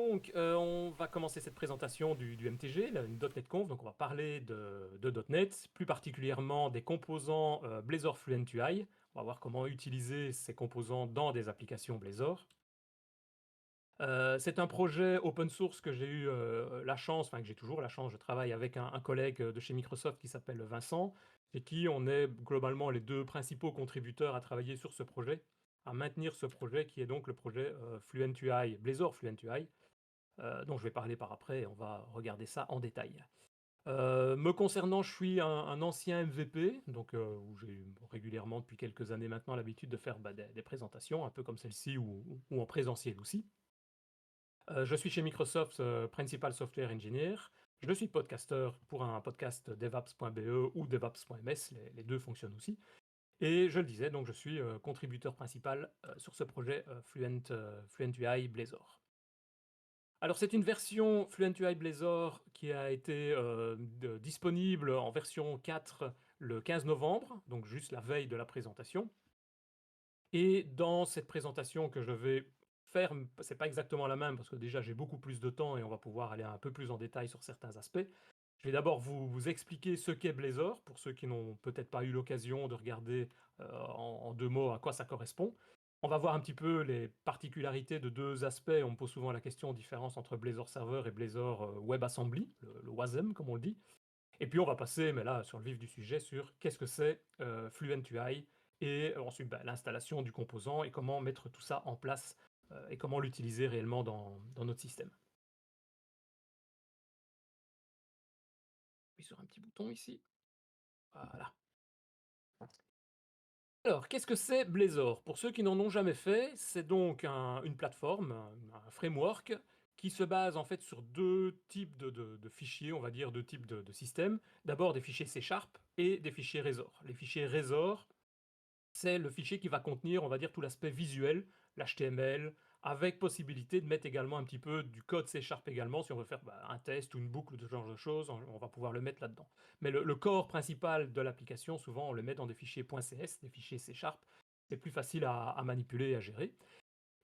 Donc, on va commencer cette présentation du MTG, une .NET Conf. Donc, on va parler de .NET, plus particulièrement des composants Blazor Fluent UI. On va voir comment utiliser ces composants dans des applications Blazor. C'est un projet open source que j'ai eu la chance, enfin que j'ai toujours la chance, je travaille avec un collègue de chez Microsoft qui s'appelle Vincent, et qui on est globalement les deux principaux contributeurs à travailler sur ce projet, à maintenir ce projet qui est donc le projet Fluent UI, Blazor Fluent UI, dont je vais parler par après, et on va regarder ça en détail. Me concernant, je suis un ancien MVP, donc où j'ai eu régulièrement depuis quelques années maintenant l'habitude de faire des présentations, un peu comme celle-ci ou en présentiel aussi. Je suis chez Microsoft Principal Software Engineer. Je suis podcasteur pour un podcast devaps.be ou devaps.ms, les deux fonctionnent aussi. Et je le disais, donc je suis contributeur principal sur ce projet Fluent UI Blazor. Alors c'est une version Fluent UI Blazor qui a été disponible en version 4 le 15 novembre, donc juste la veille de la présentation. Et dans cette présentation que je vais faire, c'est pas exactement la même parce que déjà j'ai beaucoup plus de temps et on va pouvoir aller un peu plus en détail sur certains aspects. Je vais d'abord vous expliquer ce qu'est Blazor, pour ceux qui n'ont peut-être pas eu l'occasion de regarder en deux mots à quoi ça correspond. On va voir un petit peu les particularités de deux aspects. On me pose souvent la question, différence entre Blazor Server et Blazor WebAssembly, le WASM comme on le dit. Et puis on va passer, mais là sur le vif du sujet, sur qu'est-ce que c'est Fluent UI, et ensuite l'installation du composant et comment mettre tout ça en place et comment l'utiliser réellement dans notre système. Puis sur un petit bouton ici. Voilà. Alors, qu'est-ce que c'est Blazor? Pour ceux qui n'en ont jamais fait, c'est donc une plateforme, un framework qui se base en fait sur deux types de fichiers, on va dire deux types de systèmes. D'abord des fichiers C# et des fichiers Razor. Les fichiers Razor, c'est le fichier qui va contenir, on va dire, tout l'aspect visuel, l'HTML, avec possibilité de mettre également un petit peu du code C# également, si on veut faire un test ou une boucle ou ce genre de choses, on va pouvoir le mettre là-dedans. Mais le corps principal de l'application, souvent, on le met dans des fichiers .cs, des fichiers C#, c'est plus facile à manipuler et à gérer.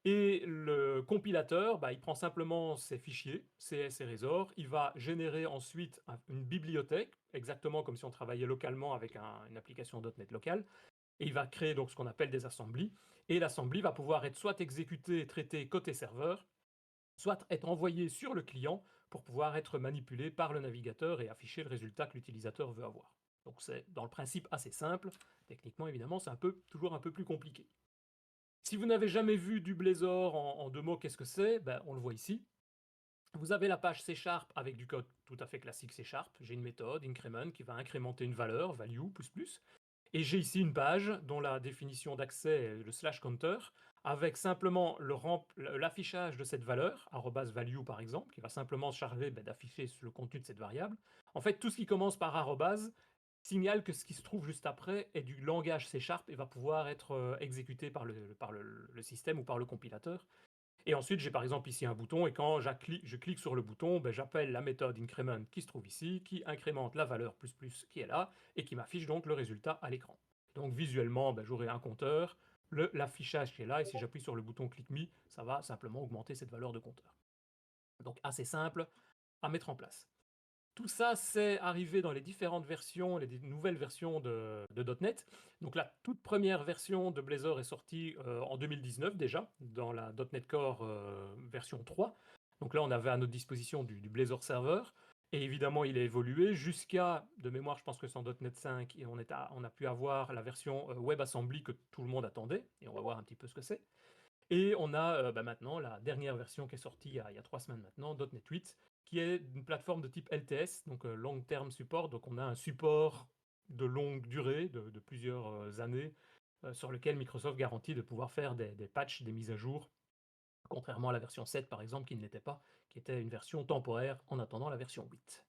Et le compilateur, il prend simplement ces fichiers, CS et Razor, il va générer ensuite une bibliothèque, exactement comme si on travaillait localement avec une application .NET locale, et il va créer donc ce qu'on appelle des assemblies, et l'assembly va pouvoir être soit exécutée et traitée côté serveur, soit être envoyée sur le client pour pouvoir être manipulée par le navigateur et afficher le résultat que l'utilisateur veut avoir. Donc c'est dans le principe assez simple, techniquement évidemment c'est toujours un peu plus compliqué. Si vous n'avez jamais vu du Blazor en deux mots, qu'est-ce que c'est? On le voit ici. Vous avez la page C# avec du code tout à fait classique C#. J'ai une méthode, increment, qui va incrémenter une valeur, value, ++. Et j'ai ici une page dont la définition d'accès est le /counter, avec simplement l'affichage de cette valeur, @value par exemple, qui va simplement se charger d'afficher le contenu de cette variable. En fait, tout ce qui commence par arrobase signale que ce qui se trouve juste après est du langage C# et va pouvoir être exécuté par le système ou par le compilateur. Et ensuite, j'ai par exemple ici un bouton, et quand je clique sur le bouton, j'appelle la méthode increment qui se trouve ici, qui incrémente la valeur ++ qui est là, et qui m'affiche donc le résultat à l'écran. Donc visuellement, j'aurai un compteur, l'affichage qui est là, et si j'appuie sur le bouton click me, ça va simplement augmenter cette valeur de compteur. Donc assez simple à mettre en place. Tout ça, c'est arrivé dans les différentes versions, les nouvelles versions de .NET. Donc la toute première version de Blazor est sortie en 2019 déjà, dans la .NET Core version 3. Donc là, on avait à notre disposition du Blazor Server. Et évidemment, il a évolué jusqu'à, de mémoire, je pense que c'est en .NET 5, et on a pu avoir la version WebAssembly que tout le monde attendait. Et on va voir un petit peu ce que c'est. Et on a maintenant la dernière version qui est sortie il y a 3 semaines maintenant, .NET 8, qui est une plateforme de type LTS, donc Long Term Support. Donc on a un support de longue durée, de plusieurs années, sur lequel Microsoft garantit de pouvoir faire des patchs, des mises à jour, contrairement à la version 7 par exemple, qui ne l'était pas, qui était une version temporaire en attendant la version 8.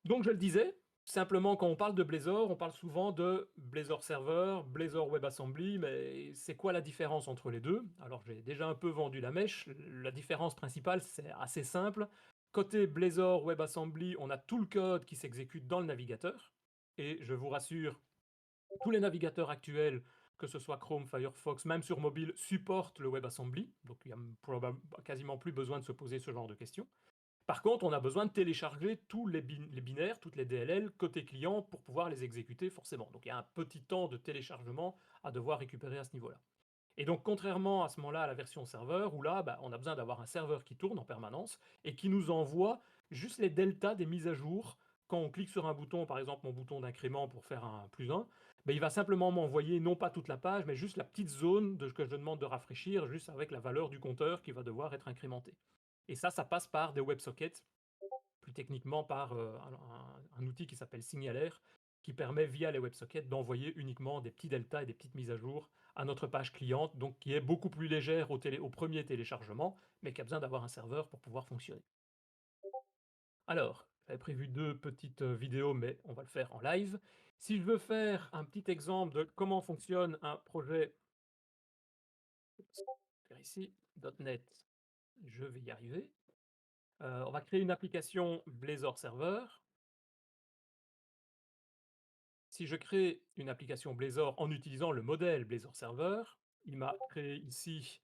Donc je le disais, simplement quand on parle de Blazor, on parle souvent de Blazor Server, Blazor WebAssembly, mais c'est quoi la différence entre les deux? Alors j'ai déjà un peu vendu la mèche, la différence principale c'est assez simple. Côté Blazor WebAssembly, on a tout le code qui s'exécute dans le navigateur, et je vous rassure, tous les navigateurs actuels que ce soit Chrome, Firefox, même sur mobile, supportent le WebAssembly, donc il y a quasiment plus besoin de se poser ce genre de questions. Par contre, on a besoin de télécharger tous les binaires, toutes les DLL côté client pour pouvoir les exécuter forcément. Donc il y a un petit temps de téléchargement à devoir récupérer à ce niveau-là. Et donc, contrairement à ce moment-là à la version serveur, où là, on a besoin d'avoir un serveur qui tourne en permanence et qui nous envoie juste les deltas des mises à jour. Quand on clique sur un bouton, par exemple mon bouton d'incrément pour faire un +1, il va simplement m'envoyer non pas toute la page, mais juste la petite zone que je demande de rafraîchir, juste avec la valeur du compteur qui va devoir être incrémentée. Et ça passe par des WebSockets, plus techniquement par un outil qui s'appelle Signalaire, qui permet via les WebSockets d'envoyer uniquement des petits deltas et des petites mises à jour à notre page cliente, donc qui est beaucoup plus légère au premier téléchargement, mais qui a besoin d'avoir un serveur pour pouvoir fonctionner. Alors, j'avais prévu 2 petites vidéos, mais on va le faire en live. Si je veux faire un petit exemple de comment fonctionne un projet, faire ici, .NET, je vais y arriver. On va créer une application Blazor Server. Si je crée une application Blazor en utilisant le modèle Blazor Server, il m'a créé ici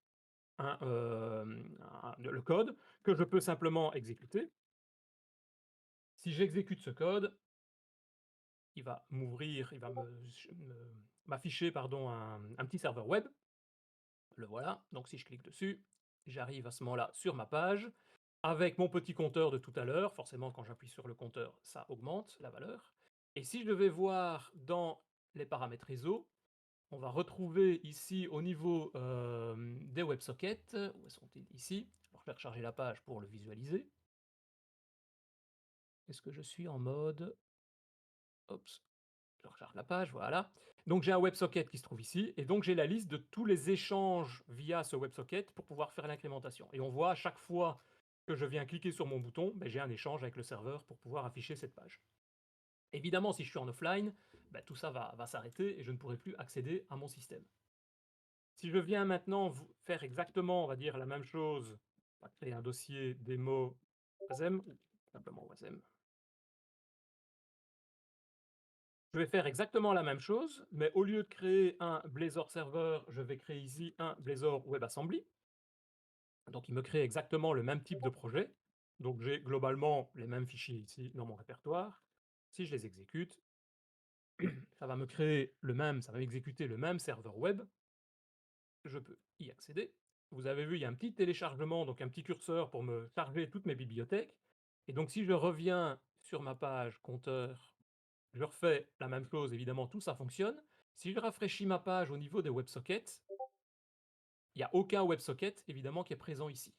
le code que je peux simplement exécuter. Si j'exécute ce code, il va m'ouvrir, il va m'afficher un petit serveur web. Le voilà. Donc si je clique dessus, j'arrive à ce moment-là sur ma page avec mon petit compteur de tout à l'heure. Forcément, quand j'appuie sur le compteur, ça augmente la valeur. Et si je vais voir dans les paramètres réseau, on va retrouver ici au niveau des WebSockets, où sont-ils ici? Alors je vais recharger la page pour le visualiser. Est-ce que je suis en mode... Oups, je recharge la page, voilà. Donc j'ai un WebSocket qui se trouve ici, et donc j'ai la liste de tous les échanges via ce WebSocket pour pouvoir faire l'incrémentation. Et on voit à chaque fois que je viens cliquer sur mon bouton, j'ai un échange avec le serveur pour pouvoir afficher cette page. Évidemment, si je suis en offline, tout ça va s'arrêter et je ne pourrai plus accéder à mon système. Si je viens maintenant faire exactement, on va dire, la même chose, on va créer un dossier démo Wasm, simplement Wasm. Je vais faire exactement la même chose, mais au lieu de créer un Blazor Server, je vais créer ici un Blazor WebAssembly. Donc il me crée exactement le même type de projet. Donc j'ai globalement les mêmes fichiers ici dans mon répertoire. Si je les exécute, ça va me créer ça va m'exécuter le même serveur web. Je peux y accéder. Vous avez vu, il y a un petit téléchargement, donc un petit curseur pour me charger toutes mes bibliothèques. Et donc si je reviens sur ma page compteur, je refais la même chose, évidemment, tout ça fonctionne. Si je rafraîchis ma page au niveau des WebSockets, il n'y a aucun WebSocket, évidemment, qui est présent ici.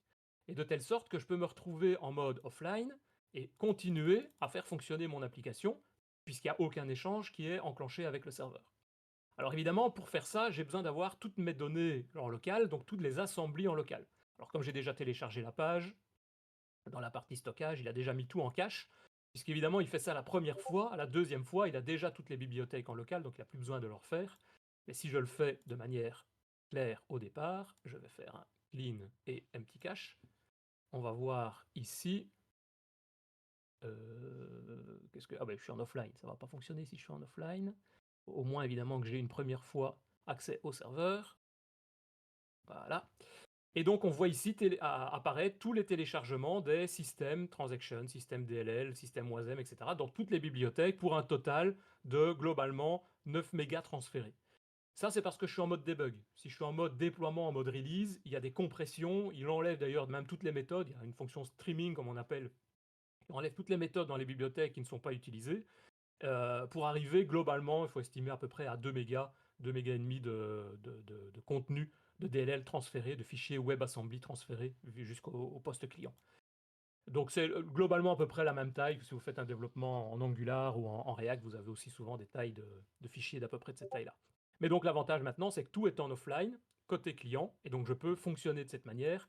Et de telle sorte que je peux me retrouver en mode offline et continuer à faire fonctionner mon application, puisqu'il n'y a aucun échange qui est enclenché avec le serveur. Alors évidemment, pour faire ça, j'ai besoin d'avoir toutes mes données en local, donc toutes les assemblées en local. Alors comme j'ai déjà téléchargé la page, dans la partie stockage, il a déjà mis tout en cache, puisqu'évidemment, il fait ça la première fois. À la deuxième fois, il a déjà toutes les bibliothèques en local, donc il n'a plus besoin de le refaire. Mais si je le fais de manière claire au départ, je vais faire un clean et empty cache. On va voir ici... je suis en offline, ça ne va pas fonctionner si je suis en offline. Au moins, évidemment, que j'ai une première fois accès au serveur. Voilà. Et donc, on voit ici apparaître tous les téléchargements des systèmes Transaction, système DLL, système Wasm, etc. dans toutes les bibliothèques pour un total de, globalement, 9 mégas transférés. Ça, c'est parce que je suis en mode debug. Si je suis en mode déploiement, en mode release, il y a des compressions. Il enlève d'ailleurs même toutes les méthodes. Il y a une fonction streaming, comme on appelle. Il enlève toutes les méthodes dans les bibliothèques qui ne sont pas utilisées. Pour arriver, globalement, il faut estimer à peu près à 2 mégas, 2 mégas et demi de contenu de DLL transféré, de fichiers WebAssembly transférés jusqu'au poste client. Donc c'est globalement à peu près la même taille. Si vous faites un développement en Angular ou en React, vous avez aussi souvent des tailles de fichiers d'à peu près de cette taille-là. Mais donc l'avantage maintenant, c'est que tout est en offline, côté client, et donc je peux fonctionner de cette manière.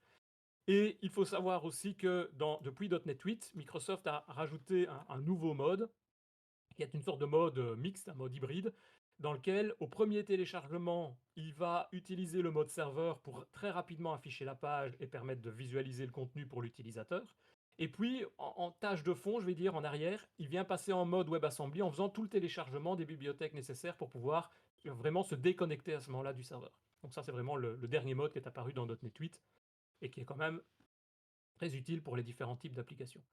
Et il faut savoir aussi que depuis .NET 8, Microsoft a rajouté un nouveau mode, qui est une sorte de mode mixte, un mode hybride, dans lequel, au premier téléchargement, il va utiliser le mode serveur pour très rapidement afficher la page et permettre de visualiser le contenu pour l'utilisateur. Et puis, en tâche de fond, je vais dire en arrière, il vient passer en mode WebAssembly en faisant tout le téléchargement des bibliothèques nécessaires pour pouvoir vraiment se déconnecter à ce moment-là du serveur. Donc ça, c'est vraiment le dernier mode qui est apparu dans .NET 8 et qui est quand même très utile pour les différents types d'applications.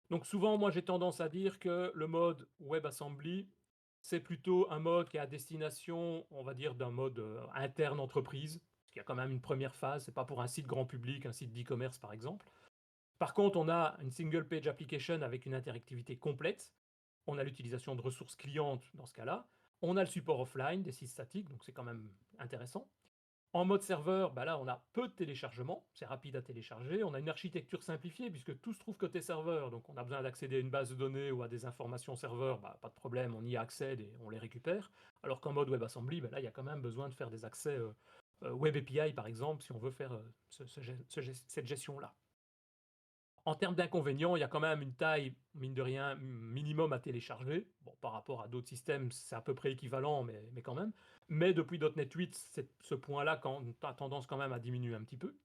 Donc souvent, moi, j'ai tendance à dire que le mode WebAssembly, c'est plutôt un mode qui est à destination, on va dire, d'un mode interne entreprise, parce qu'il y a quand même une première phase, c'est pas pour un site grand public, un site d'e-commerce par exemple. Par contre, on a une single page application avec une interactivité complète, on a l'utilisation de ressources clientes dans ce cas-là, on a le support offline des sites statiques, donc c'est quand même intéressant. En mode serveur, bah là, on a peu de téléchargement, c'est rapide à télécharger. On a une architecture simplifiée puisque tout se trouve côté serveur. Donc, on a besoin d'accéder à une base de données ou à des informations serveur, bah, pas de problème, on y accède et on les récupère. Alors qu'en mode WebAssembly, bah là, il y a quand même besoin de faire des accès Web API, par exemple, si on veut faire cette gestion-là. En termes d'inconvénients, il y a quand même une taille, mine de rien, minimum à télécharger. Bon, par rapport à d'autres systèmes, c'est à peu près équivalent, mais quand même. Mais depuis .NET 8, ce point-là a tendance quand même à diminuer un petit peu.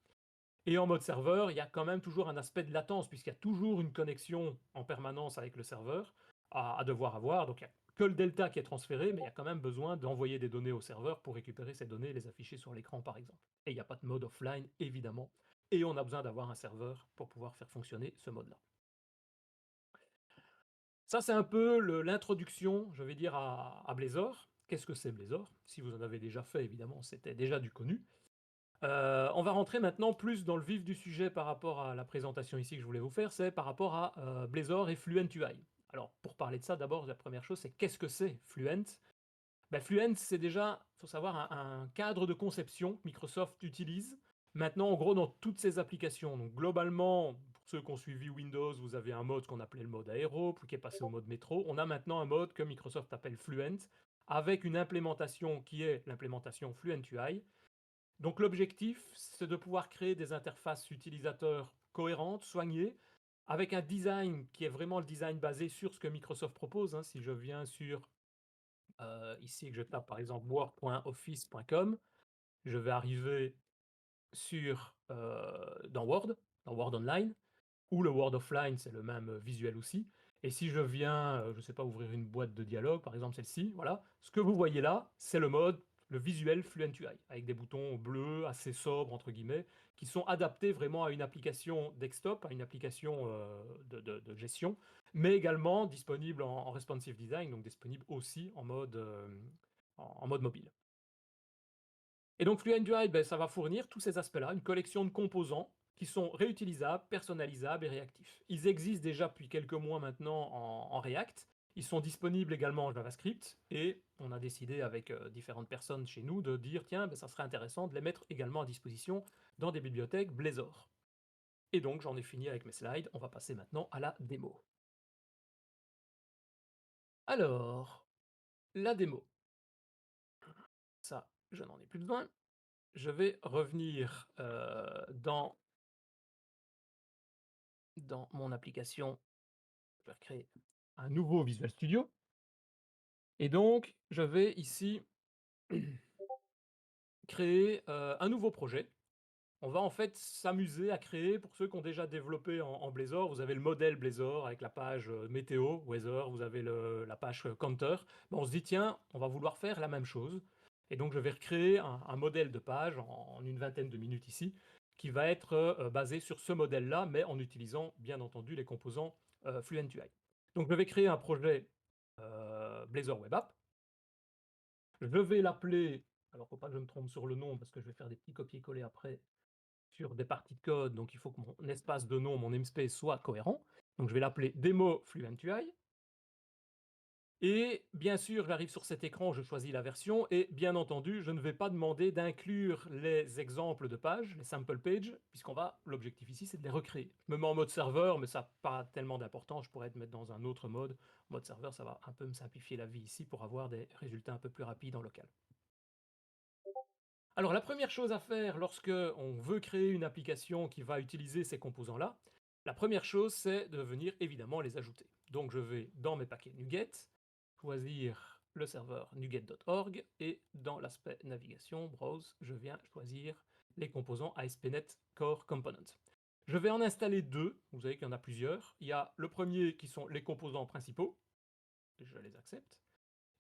Et en mode serveur, il y a quand même toujours un aspect de latence, puisqu'il y a toujours une connexion en permanence avec le serveur à devoir avoir. Donc il n'y a que le delta qui est transféré, mais il y a quand même besoin d'envoyer des données au serveur pour récupérer ces données et les afficher sur l'écran, par exemple. Et il n'y a pas de mode offline, évidemment. Et on a besoin d'avoir un serveur pour pouvoir faire fonctionner ce mode-là. Ça, c'est un peu l'introduction, je vais dire, à Blazor. Qu'est-ce que c'est Blazor? Si vous en avez déjà fait, évidemment, c'était déjà du connu. On va rentrer maintenant plus dans le vif du sujet par rapport à la présentation ici que je voulais vous faire, c'est par rapport à Blazor et Fluent UI. Alors, pour parler de ça, d'abord, la première chose, c'est qu'est-ce que c'est Fluent? Ben, Fluent, c'est déjà, il faut savoir, un cadre de conception que Microsoft utilise maintenant, en gros, dans toutes ses applications. Donc, globalement, pour ceux qui ont suivi Windows, vous avez un mode qu'on appelait le mode aéro, puis qui est passé au mode métro. On a maintenant un mode que Microsoft appelle Fluent, avec une implémentation qui est l'implémentation Fluent UI. Donc, l'objectif, c'est de pouvoir créer des interfaces utilisateurs cohérentes, soignées, avec un design qui est vraiment le design basé sur ce que Microsoft propose, hein. Si je viens sur ici que je tape par exemple word.office.com, je vais arriver dans Word Online, ou le Word Offline, c'est le même visuel aussi. Et si je viens, je ne sais pas, ouvrir une boîte de dialogue, par exemple celle-ci, voilà, ce que vous voyez là, c'est le visuel Fluent UI, avec des boutons bleus, assez sobres, entre guillemets, qui sont adaptés vraiment à une application desktop, à une application de gestion, mais également disponible en responsive design, donc disponible aussi en mode mobile. Et donc Fluent UI, ben, ça va fournir tous ces aspects-là, une collection de composants qui sont réutilisables, personnalisables et réactifs. Ils existent déjà depuis quelques mois maintenant en React. Ils sont disponibles également en JavaScript et on a décidé avec différentes personnes chez nous de dire tiens, ben, ça serait intéressant de les mettre également à disposition dans des bibliothèques Blazor. Et donc j'en ai fini avec mes slides, on va passer maintenant à la démo. Alors, la démo, ça, je n'en ai plus besoin. Je vais revenir dans mon application. Je vais créer un nouveau Visual Studio. Et donc, je vais ici créer un nouveau projet. On va en fait s'amuser à créer, pour ceux qui ont déjà développé en Blazor, vous avez le modèle Blazor avec la page météo, weather, vous avez la page counter. Ben, on se dit, tiens, on va vouloir faire la même chose. Et donc, je vais recréer un modèle de page en une vingtaine de minutes ici, qui va être basé sur ce modèle-là, mais en utilisant, bien entendu, les composants Fluent UI. Donc, je vais créer un projet Blazor Web App. Je vais l'appeler, alors faut pas que je me trompe sur le nom parce que je vais faire des petits copier-coller après sur des parties de code, donc il faut que mon espace de nom, mon namespace soit cohérent. Donc je vais l'appeler Demo Fluent UI. Et bien sûr, j'arrive sur cet écran, je choisis la version, et bien entendu, je ne vais pas demander d'inclure les exemples de pages, les sample pages, l'objectif ici, c'est de les recréer. Je me mets en mode serveur, mais ça n'a pas tellement d'importance, je pourrais te mettre dans un autre mode. Mode serveur, ça va un peu me simplifier la vie ici pour avoir des résultats un peu plus rapides en local. Alors la première chose à faire lorsque on veut créer une application qui va utiliser ces composants-là, la première chose, c'est de venir évidemment les ajouter. Donc je vais dans mes paquets NuGet, choisir le serveur nuget.org et dans l'aspect navigation, browse, je viens choisir les composants ASP.NET Core Component. Je vais en installer deux, vous savez qu'il y en a plusieurs. Il y a le premier qui sont les composants principaux, je les accepte,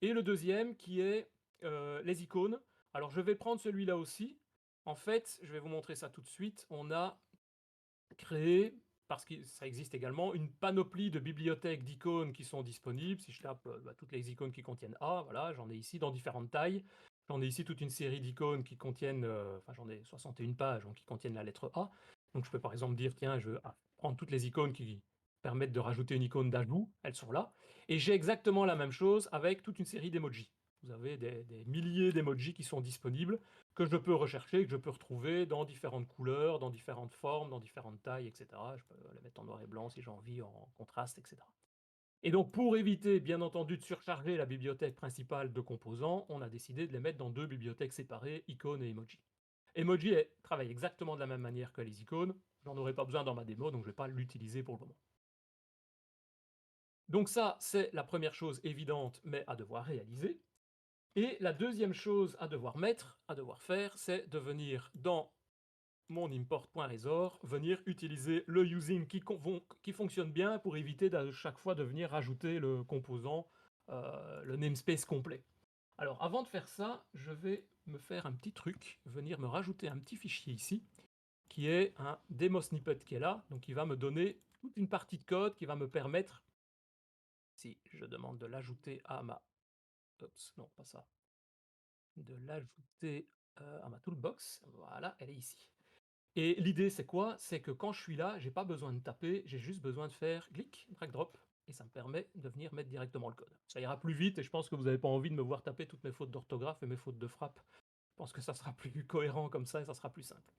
et le deuxième qui est les icônes. Alors je vais prendre celui-là aussi. En fait, je vais vous montrer ça tout de suite. On a créé, parce que ça existe également, une panoplie de bibliothèques d'icônes qui sont disponibles. Si je tape toutes les icônes qui contiennent A, voilà, j'en ai ici dans différentes tailles. J'en ai ici toute une série d'icônes qui contiennent, enfin j'en ai 61 pages, donc qui contiennent la lettre A. Donc je peux par exemple dire, tiens, je veux prendre toutes les icônes qui permettent de rajouter une icône d'ajout, elles sont là. Et j'ai exactement la même chose avec toute une série d'emojis. Vous avez des milliers d'emojis qui sont disponibles, que je peux rechercher, que je peux retrouver dans différentes couleurs, dans différentes formes, dans différentes tailles, etc. Je peux les mettre en noir et blanc si j'ai envie, en contraste, etc. Et donc, pour éviter, bien entendu, de surcharger la bibliothèque principale de composants, on a décidé de les mettre dans deux bibliothèques séparées, icônes et emoji. Emoji travaille exactement de la même manière que les icônes. J'en aurai pas besoin dans ma démo, donc je ne vais pas l'utiliser pour le moment. Donc ça, c'est la première chose évidente, mais à devoir réaliser. Et la deuxième chose à devoir mettre, à devoir faire, c'est de venir dans mon import.resort, venir utiliser le using qui fonctionne bien pour éviter à chaque fois de venir rajouter le composant, le namespace complet. Alors avant de faire ça, je vais me faire un petit truc, venir me rajouter un petit fichier ici, qui est un demo snippet qui est là, donc il va me donner toute une partie de code qui va me permettre, si je demande de l'ajouter à ma... Oups, non, pas ça. De l'ajouter à ma toolbox, voilà, elle est ici. Et l'idée, c'est quoi? C'est que quand je suis là, j'ai pas besoin de taper, j'ai juste besoin de faire clic, drag drop, et ça me permet de venir mettre directement le code. Ça ira plus vite, et je pense que vous n'avez pas envie de me voir taper toutes mes fautes d'orthographe et mes fautes de frappe. Je pense que ça sera plus cohérent comme ça, et ça sera plus simple.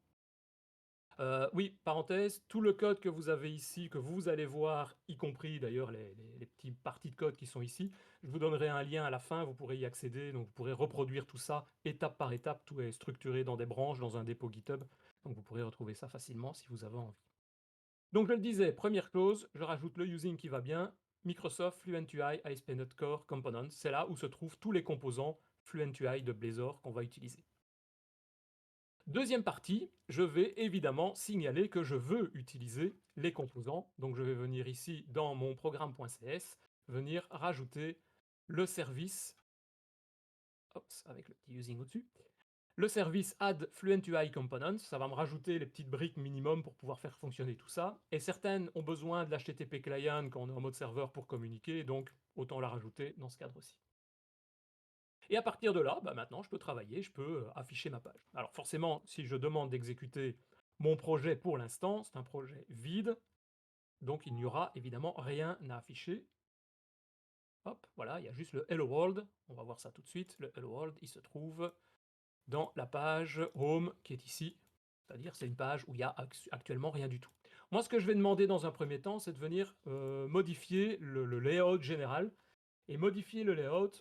Oui, parenthèse, tout le code que vous avez ici, que vous allez voir, y compris d'ailleurs les petites parties de code qui sont ici, je vous donnerai un lien à la fin, vous pourrez y accéder, donc vous pourrez reproduire tout ça étape par étape, tout est structuré dans des branches, dans un dépôt GitHub, donc vous pourrez retrouver ça facilement si vous avez envie. Donc je le disais, première chose, je rajoute le using qui va bien, Microsoft Fluent UI ASP.NET Core Components, c'est là où se trouvent tous les composants Fluent UI de Blazor qu'on va utiliser. Deuxième partie, je vais évidemment signaler que je veux utiliser les composants. Donc je vais venir ici dans mon programme.cs, venir rajouter le service, avec le petit using au-dessus, le service add Fluent UI components, ça va me rajouter les petites briques minimum pour pouvoir faire fonctionner tout ça. Et certaines ont besoin de l'HTTP client quand on est en mode serveur pour communiquer, donc autant la rajouter dans ce cadre-ci. Et à partir de là, maintenant, je peux travailler, je peux afficher ma page. Alors forcément, si je demande d'exécuter mon projet pour l'instant, c'est un projet vide, donc il n'y aura évidemment rien à afficher. Hop, voilà, il y a juste le Hello World, on va voir ça tout de suite. Le Hello World, il se trouve dans la page Home qui est ici, c'est-à-dire c'est une page où il n'y a actuellement rien du tout. Moi, ce que je vais demander dans un premier temps, c'est de venir modifier le layout général. Et modifier le layout,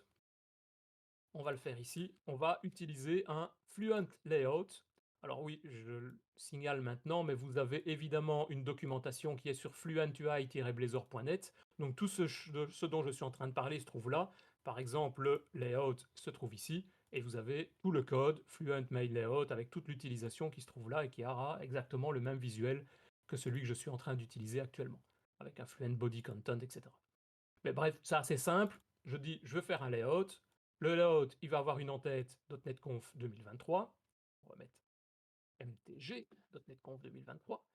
on va le faire ici. On va utiliser un Fluent Layout. Alors oui, je le signale maintenant, mais vous avez évidemment une documentation qui est sur fluentui-blazor.net. Donc tout ce dont je suis en train de parler se trouve là. Par exemple, le layout se trouve ici. Et vous avez tout le code Fluent Mail Layout avec toute l'utilisation qui se trouve là et qui aura exactement le même visuel que celui que je suis en train d'utiliser actuellement, avec un Fluent Body Content, etc. Mais bref, c'est assez simple. Je dis, je veux faire un layout. Le layout, il va avoir une en-tête .NET Conf 2023. On va mettre MTG, .NET Conf 2023.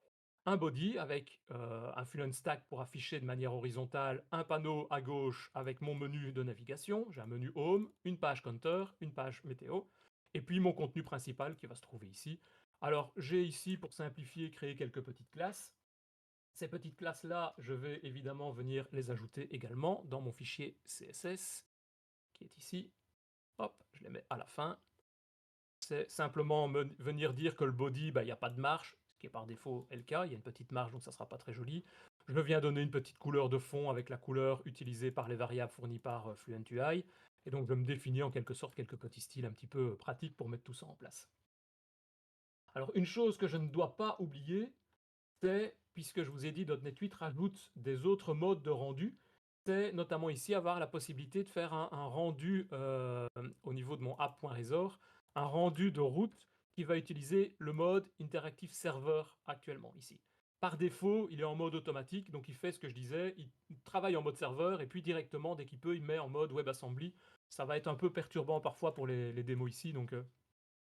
Un body avec un Fluent Stack pour afficher de manière horizontale un panneau à gauche avec mon menu de navigation. J'ai un menu Home, une page Counter, une page Météo, et puis mon contenu principal qui va se trouver ici. Alors, j'ai ici, pour simplifier, créé quelques petites classes. Ces petites classes-là, je vais évidemment venir les ajouter également dans mon fichier CSS, qui est ici. Hop, je les mets à la fin. C'est simplement venir dire que le body, il n'y a pas de marge, ce qui est par défaut est le cas. Il y a une petite marge, donc ça ne sera pas très joli. Je viens donner une petite couleur de fond avec la couleur utilisée par les variables fournies par FluentUI. Et donc, je me définis en quelque sorte quelques petits styles un petit peu pratiques pour mettre tout ça en place. Alors, une chose que je ne dois pas oublier, c'est, puisque je vous ai dit, .NET 8 rajoute des autres modes de rendu, c'est notamment ici avoir la possibilité de faire un rendu au niveau de mon app.resort, un rendu de route qui va utiliser le mode Interactive Server actuellement ici. par défaut, il est en mode automatique, donc il fait ce que je disais, il travaille en mode serveur et puis directement, dès qu'il peut, il met en mode WebAssembly. Ça va être un peu perturbant parfois pour les démos ici, donc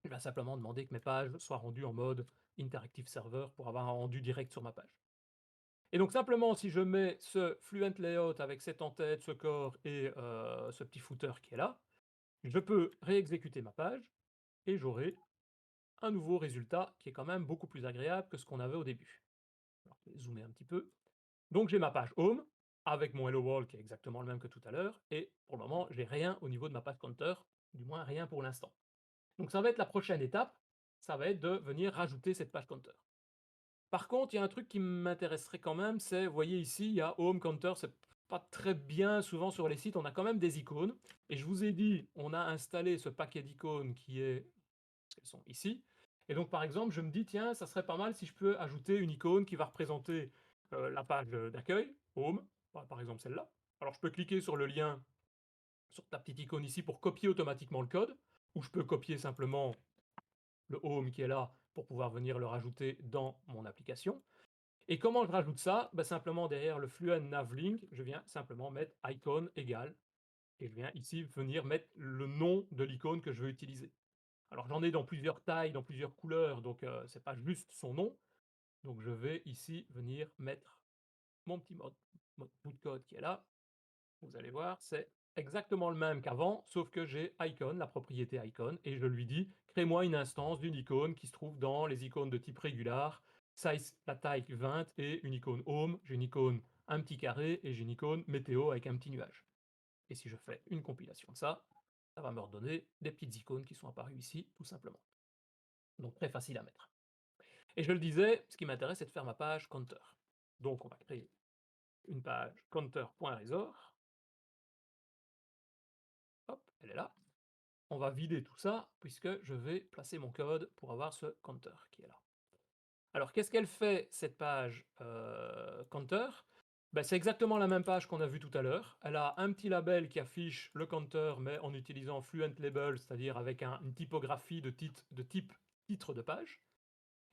il va simplement demander que mes pages soient rendues en mode Interactive Server pour avoir un rendu direct sur ma page. Et donc simplement, si je mets ce Fluent Layout avec cette en-tête, ce corps et ce petit footer qui est là, je peux réexécuter ma page et j'aurai un nouveau résultat qui est quand même beaucoup plus agréable que ce qu'on avait au début. Alors, je vais zoomer un petit peu. Donc j'ai ma page Home avec mon Hello World qui est exactement le même que tout à l'heure et pour le moment, j'ai rien au niveau de ma page Counter, du moins rien pour l'instant. Donc ça va être la prochaine étape, ça va être de venir rajouter cette page Counter. Par contre, il y a un truc qui m'intéresserait quand même, c'est, vous voyez ici, il y a Home Counter, c'est pas très bien souvent sur les sites, on a quand même des icônes. Et je vous ai dit, on a installé ce paquet d'icônes qui est, elles sont ici. Et donc par exemple, je me dis, tiens, ça serait pas mal si je peux ajouter une icône qui va représenter la page d'accueil, Home, par exemple celle-là. Alors je peux cliquer sur le lien, sur la petite icône ici pour copier automatiquement le code, ou je peux copier simplement le Home qui est là pour pouvoir venir le rajouter dans mon application. Et comment je rajoute ça? Bah, simplement derrière le Fluent Navlink, je viens simplement mettre icon égale, et je viens ici venir mettre le nom de l'icône que je veux utiliser. Alors j'en ai dans plusieurs tailles, dans plusieurs couleurs, donc c'est pas juste son nom. Donc je vais ici venir mettre mon petit mode bout de code qui est là. Vous allez voir, c'est exactement le même qu'avant, sauf que j'ai icon, la propriété icon, et je lui dis crée-moi une instance d'une icône qui se trouve dans les icônes de type régular, size, la taille 20, et une icône home, j'ai une icône un petit carré, et j'ai une icône météo avec un petit nuage. Et si je fais une compilation de ça, ça va me redonner des petites icônes qui sont apparues ici, tout simplement. Donc très facile à mettre. Et je le disais, ce qui m'intéresse, c'est de faire ma page counter. Donc on va créer une page counter.resort. Hop, elle est là. On va vider tout ça, puisque je vais placer mon code pour avoir ce counter qui est là. Alors qu'est-ce qu'elle fait cette page counter? Ben, c'est exactement la même page qu'on a vue tout à l'heure. Elle a un petit label qui affiche le counter, mais en utilisant Fluent Label, c'est-à-dire avec une typographie de type titre de page.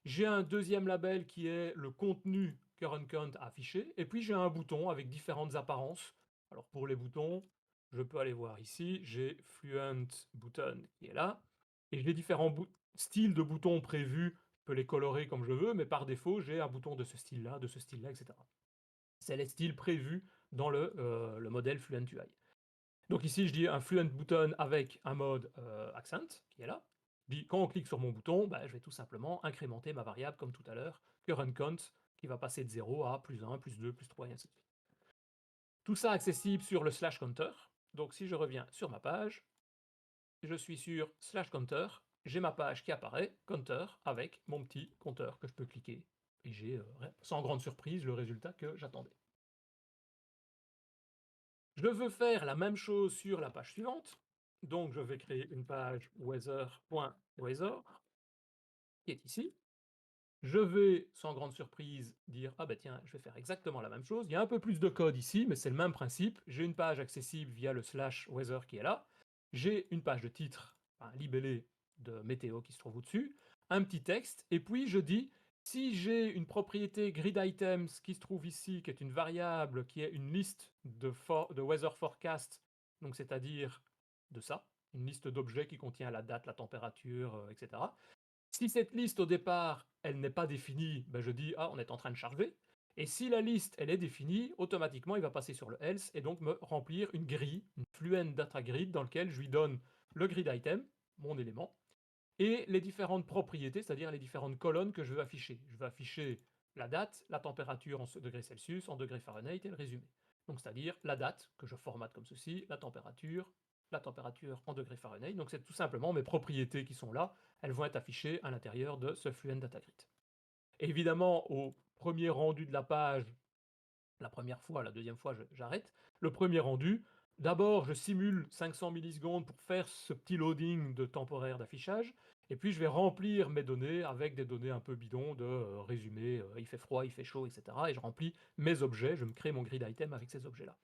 J'ai un deuxième label qui est le contenu current count à afficher, et puis j'ai un bouton avec différentes apparences. Alors pour les boutons, je peux aller voir ici, j'ai Fluent Button qui est là, et j'ai différents styles de boutons prévus, je peux les colorer comme je veux, mais par défaut, j'ai un bouton de ce style-là, etc. C'est les styles prévus dans le modèle Fluent UI. Donc ici, je dis un Fluent Button avec un mode Accent, qui est là. Je dis, quand on clique sur mon bouton, bah, je vais tout simplement incrémenter ma variable comme tout à l'heure, current count, qui va passer de 0 à plus 1, plus 2, plus 3, et ainsi de suite. Tout ça accessible sur le slash counter. Donc si je reviens sur ma page, je suis sur slash counter, j'ai ma page qui apparaît, counter, avec mon petit compteur que je peux cliquer. Et j'ai, sans grande surprise, le résultat que j'attendais. Je veux faire la même chose sur la page suivante, donc je vais créer une page weather.weather, qui est ici. Je vais, sans grande surprise, dire ah bah tiens, je vais faire exactement la même chose. Il y a un peu plus de code ici, mais c'est le même principe. J'ai une page accessible via le slash weather qui est là. J'ai une page de titre, un libellé de météo qui se trouve au-dessus, un petit texte, et puis je dis si j'ai une propriété grid items qui se trouve ici, qui est une variable, qui est une liste de weather forecast, donc c'est-à-dire de ça, une liste d'objets qui contient la date, la température, etc. Si cette liste au départ, elle n'est pas définie, ben je dis ah on est en train de charger. Et si la liste elle est définie, automatiquement il va passer sur le else et donc me remplir une grille, une Fluent Data Grid dans lequel je lui donne le grid item, mon élément, et les différentes propriétés, c'est-à-dire les différentes colonnes que je veux afficher. Je veux afficher la date, la température en degrés Celsius, en degrés Fahrenheit et le résumé. Donc c'est-à-dire la date que je formate comme ceci, la température en degrés Fahrenheit. Donc c'est tout simplement mes propriétés qui sont là. Elles vont être affichées à l'intérieur de ce Fluent Data Grid. Évidemment, au premier rendu de la page, la première fois, la deuxième fois, j'arrête. Le premier rendu, d'abord, je simule 500 millisecondes pour faire ce petit loading de temporaire d'affichage, et puis je vais remplir mes données avec des données un peu bidons de résumé, il fait froid, il fait chaud, etc. Et je remplis mes objets, je me crée mon grid item avec ces objets-là.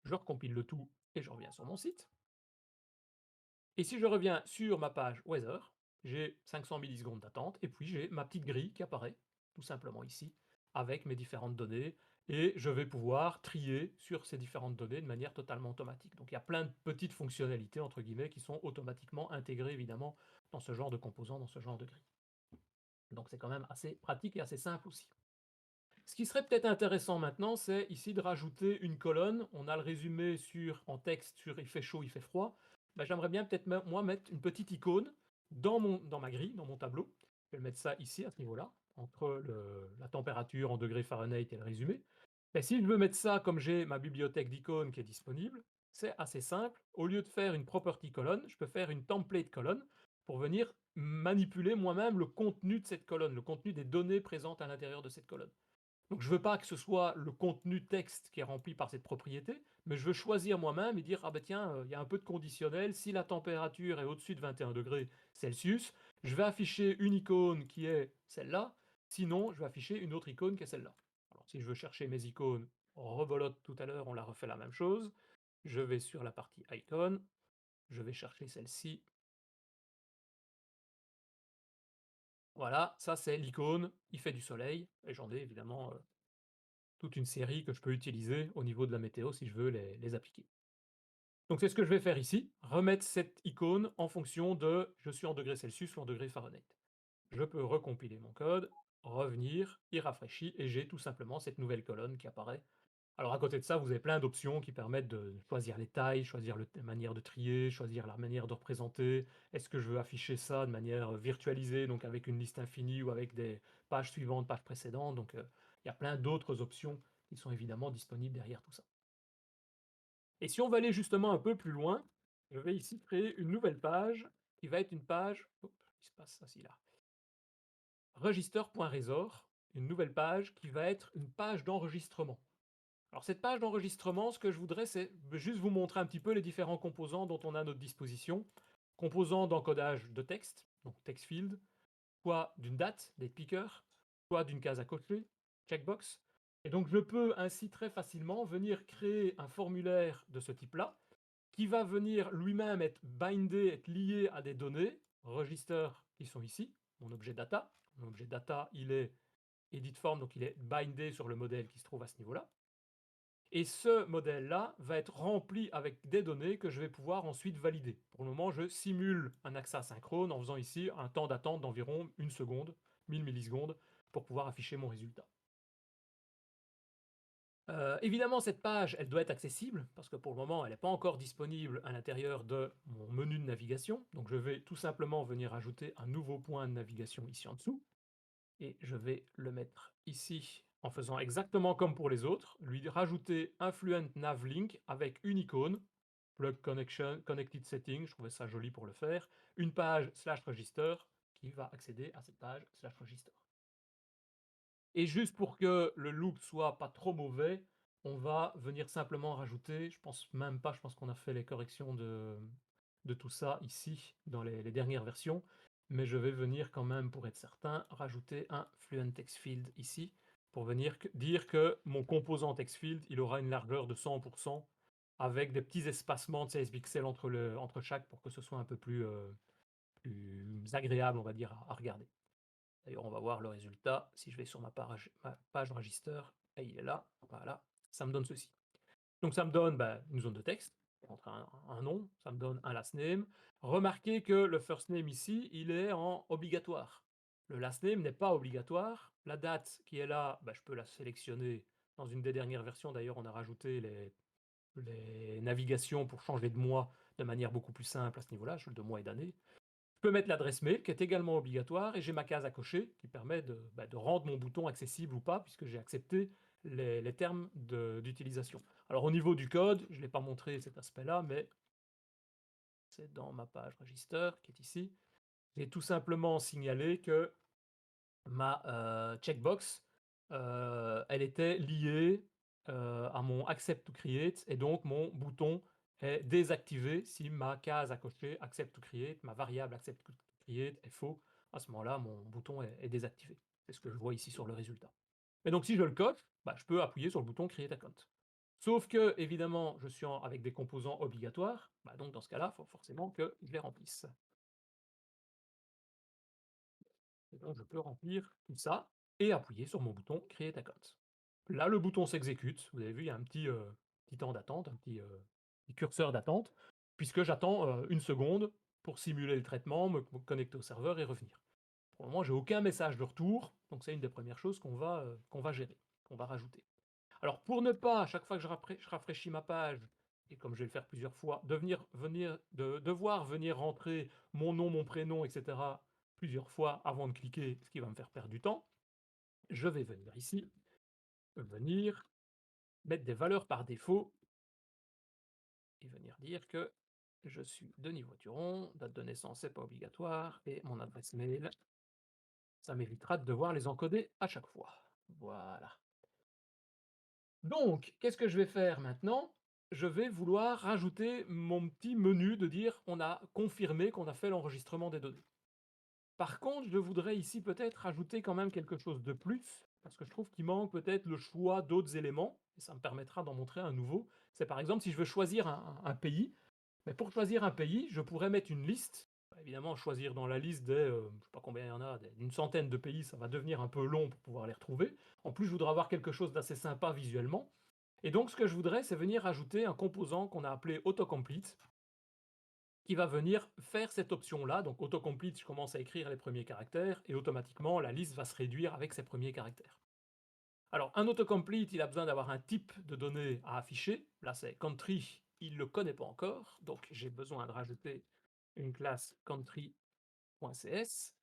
Je recompile le tout et je reviens sur mon site. Et si je reviens sur ma page Weather, j'ai 500 millisecondes d'attente, et puis j'ai ma petite grille qui apparaît. tout simplement ici, avec mes différentes données, et je vais pouvoir trier sur ces différentes données de manière totalement automatique. Donc il y a plein de petites fonctionnalités, entre guillemets, qui sont automatiquement intégrées, évidemment, dans ce genre de composants, dans ce genre de grille. Donc c'est quand même assez pratique et assez simple aussi. Ce qui serait peut-être intéressant maintenant, c'est ici de rajouter une colonne. On a le résumé en texte sur il fait chaud, il fait froid. Ben, j'aimerais bien peut-être moi mettre une petite icône dans ma grille, dans mon tableau. Je vais mettre ça ici, à ce niveau-là, entre la température en degrés Fahrenheit et le résumé. Ben, si je veux mettre ça comme j'ai ma bibliothèque d'icônes qui est disponible, c'est assez simple. Au lieu de faire une property colonne, je peux faire une template colonne pour venir manipuler moi-même le contenu de cette colonne, le contenu des données présentes à l'intérieur de cette colonne. Donc je veux pas que ce soit le contenu texte qui est rempli par cette propriété, mais je veux choisir moi-même et dire, ah ben tiens, il y a un peu de conditionnel, si la température est au-dessus de 21 degrés Celsius, je vais afficher une icône qui est celle-là, sinon je vais afficher une autre icône qui est celle-là. Alors si je veux chercher mes icônes, rebelote tout à l'heure, on l'a refait la même chose, je vais sur la partie icon, je vais chercher celle-ci, voilà, ça c'est l'icône, il fait du soleil, et j'en ai évidemment toute une série que je peux utiliser au niveau de la météo si je veux les appliquer. Donc c'est ce que je vais faire ici, remettre cette icône en fonction de je suis en degrés Celsius ou en degrés Fahrenheit. Je peux recompiler mon code, revenir, il rafraîchit et j'ai tout simplement cette nouvelle colonne qui apparaît. Alors à côté de ça, vous avez plein d'options qui permettent de choisir les tailles, choisir la manière de trier, choisir la manière de représenter. Est-ce que je veux afficher ça de manière virtualisée, donc avec une liste infinie ou avec des pages suivantes, pages précédentes. Donc il y a plein d'autres options qui sont évidemment disponibles derrière tout ça. Et si on va aller justement un peu plus loin, je vais ici créer une nouvelle page qui va être une page, hop, il se passe ça, là, register.resort, une nouvelle page qui va être une page d'enregistrement. Alors cette page d'enregistrement, ce que je voudrais, c'est juste vous montrer un petit peu les différents composants dont on a à notre disposition. Composants d'encodage de texte, donc text field, soit d'une date, date picker, soit d'une case à cocher, checkbox. Et donc je peux ainsi très facilement venir créer un formulaire de ce type-là, qui va venir lui-même être bindé, être lié à des données, register qui sont ici, mon objet data. Mon objet data, il est edit form, donc il est bindé sur le modèle qui se trouve à ce niveau-là. Et ce modèle-là va être rempli avec des données que je vais pouvoir ensuite valider. Pour le moment, je simule un accès asynchrone en faisant ici un temps d'attente d'environ 1 seconde, 1000 millisecondes, pour pouvoir afficher mon résultat. Évidemment, cette page, elle doit être accessible, parce que pour le moment, elle n'est pas encore disponible à l'intérieur de mon menu de navigation. Donc je vais tout simplement venir ajouter un nouveau point de navigation ici en dessous. Et je vais le mettre ici en faisant exactement comme pour les autres, lui rajouter un Fluent Nav Link avec une icône, plug connection, connected setting, je trouvais ça joli pour le faire, une page /register qui va accéder à cette page /register. Et juste pour que le loop soit pas trop mauvais, on va venir simplement rajouter, je pense même pas, je pense qu'on a fait les corrections de tout ça ici dans les dernières versions, mais je vais venir quand même, pour être certain, rajouter un Fluent Text Field ici, pour venir dire que mon composant Text Field, il aura une largeur de 100%, avec des petits espacements de 16 pixels entre chaque, pour que ce soit un peu plus agréable, on va dire, à regarder. D'ailleurs, on va voir le résultat. Si je vais sur ma page register, et il est là, voilà, ça me donne ceci. Donc ça me donne une zone de texte, entre un nom, ça me donne un last name. Remarquez que le first name ici, il est en obligatoire. Le last name n'est pas obligatoire. La date qui est là, je peux la sélectionner. Dans une des dernières versions, d'ailleurs, on a rajouté les navigations pour changer de mois de manière beaucoup plus simple à ce niveau-là, de mois et d'année. Je peux mettre l'adresse mail qui est également obligatoire et j'ai ma case à cocher qui permet de rendre mon bouton accessible ou pas puisque j'ai accepté les termes d'utilisation. Alors au niveau du code, je ne l'ai pas montré cet aspect-là, mais c'est dans ma page register qui est ici. J'ai tout simplement signalé que ma checkbox, elle était liée à mon accept to create et donc mon bouton est désactivé si ma case à cocher accept to create, ma variable accept to create est faux. À ce moment-là, mon bouton est désactivé. C'est ce que je vois ici sur le résultat. Et donc si je le coche, je peux appuyer sur le bouton create account. Sauf que, évidemment, je suis avec des composants obligatoires, donc dans ce cas-là, il faut forcément que je les remplisse. Et donc je peux remplir tout ça. et appuyer sur mon bouton Create Account. Là, le bouton s'exécute. Vous avez vu, il y a un petit temps d'attente, petit curseur d'attente, puisque j'attends 1 seconde pour simuler le traitement, me connecter au serveur et revenir. Pour le moment, j'ai aucun message de retour, donc c'est une des premières choses qu'on va gérer, qu'on va rajouter. Alors pour ne pas, à chaque fois que je rafraîchis ma page, et comme je vais le faire plusieurs fois, devoir venir rentrer mon nom, mon prénom, etc. plusieurs fois avant de cliquer, ce qui va me faire perdre du temps, je vais venir ici, venir mettre des valeurs par défaut et venir dire que je suis Denis Voituron, date de naissance c'est pas obligatoire, et mon adresse mail, ça m'évitera de devoir les encoder à chaque fois. Voilà. Donc, qu'est-ce que je vais faire maintenant? Je vais vouloir rajouter mon petit menu de dire on a confirmé qu'on a fait l'enregistrement des données. Par contre, je voudrais ici peut-être rajouter quand même quelque chose de plus, parce que je trouve qu'il manque peut-être le choix d'autres éléments, et ça me permettra d'en montrer un nouveau. C'est par exemple si je veux choisir un pays, mais pour choisir un pays, je pourrais mettre une liste. Évidemment, choisir dans la liste je sais pas combien il y en a, d'une centaine de pays, ça va devenir un peu long pour pouvoir les retrouver. En plus, je voudrais avoir quelque chose d'assez sympa visuellement. Et donc, ce que je voudrais, c'est venir ajouter un composant qu'on a appelé autocomplete, qui va venir faire cette option-là. Donc, autocomplete, je commence à écrire les premiers caractères, et automatiquement, la liste va se réduire avec ces premiers caractères. Alors, un autocomplete, il a besoin d'avoir un type de données à afficher. Là, c'est country, il ne le connaît pas encore, donc j'ai besoin de rajouter une classe country.cs.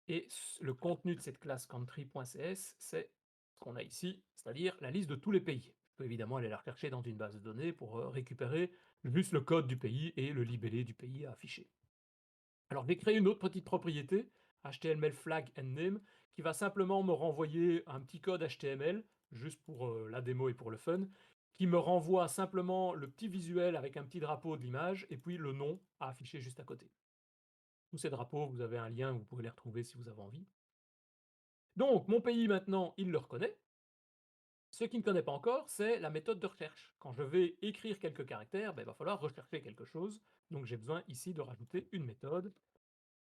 Et le contenu de cette classe country.cs, c'est ce qu'on a ici, c'est-à-dire la liste de tous les pays. Je peux évidemment aller la rechercher dans une base de données pour récupérer juste le code du pays et le libellé du pays à afficher. Alors, j'ai créé une autre petite propriété, HTML flag and name, qui va simplement me renvoyer un petit code HTML, juste pour la démo et pour le fun, qui me renvoie simplement le petit visuel avec un petit drapeau de l'image, et puis le nom à afficher juste à côté. Tous ces drapeaux, vous avez un lien, vous pouvez les retrouver si vous avez envie. Donc, mon pays, maintenant, il le reconnaît. Ce qu'il ne connaît pas encore, c'est la méthode de recherche. Quand je vais écrire quelques caractères, il va falloir rechercher quelque chose. Donc, j'ai besoin ici de rajouter une méthode.